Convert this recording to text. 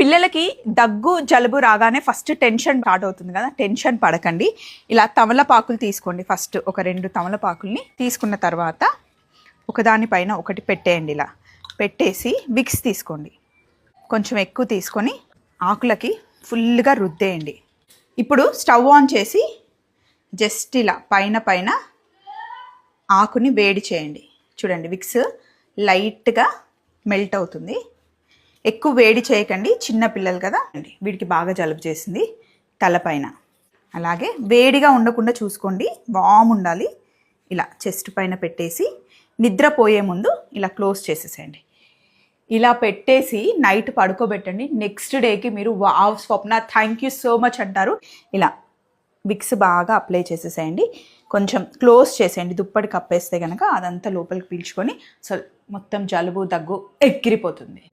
పిల్లలకి దగ్గు జలుబు రాగానే ఫస్ట్ టెన్షన్ స్టార్ట్ అవుతుంది కదా, టెన్షన్ పడకండి. ఇలా తమలపాకులు తీసుకోండి. ఫస్ట్ ఒక 2 తమలపాకుల్ని తీసుకున్న తర్వాత ఒకదానిపైన ఒకటి పెట్టేయండి. ఇలా పెట్టేసి విక్స్ తీసుకోండి. కొంచెం ఎక్కువ తీసుకొని ఆకులకి ఫుల్గా రుద్దేయండి. ఇప్పుడు స్టవ్ ఆన్ చేసి జస్ట్ ఇలా పైన ఆకుని వేడి చేయండి. చూడండి విక్స్ లైట్గా మెల్ట్ అవుతుంది. ఎక్కువ వేడి చేయకండి, చిన్న పిల్లలు కదా అండి, వీడికి బాగా జలుబు చేసింది తలపైన. అలాగే వేడిగా ఉండకుండా చూసుకోండి, వామ్ ఉండాలి. ఇలా చెస్ట్ పైన పెట్టేసి నిద్రపోయే ముందు ఇలా క్లోజ్ చేసేసేయండి. ఇలా పెట్టేసి నైట్ పడుకోబెట్టండి. నెక్స్ట్ డేకి మీరు wow Swapna thank you so much అంటారు. ఇలా విక్స్ బాగా అప్లై చేసేసేయండి. కొంచెం క్లోజ్ చేసేయండి. దుప్పటి కప్పేస్తే కనుక అదంతా లోపలికి పీల్చుకొని అసలు మొత్తం జలుబు దగ్గు ఎగిరిపోతుంది.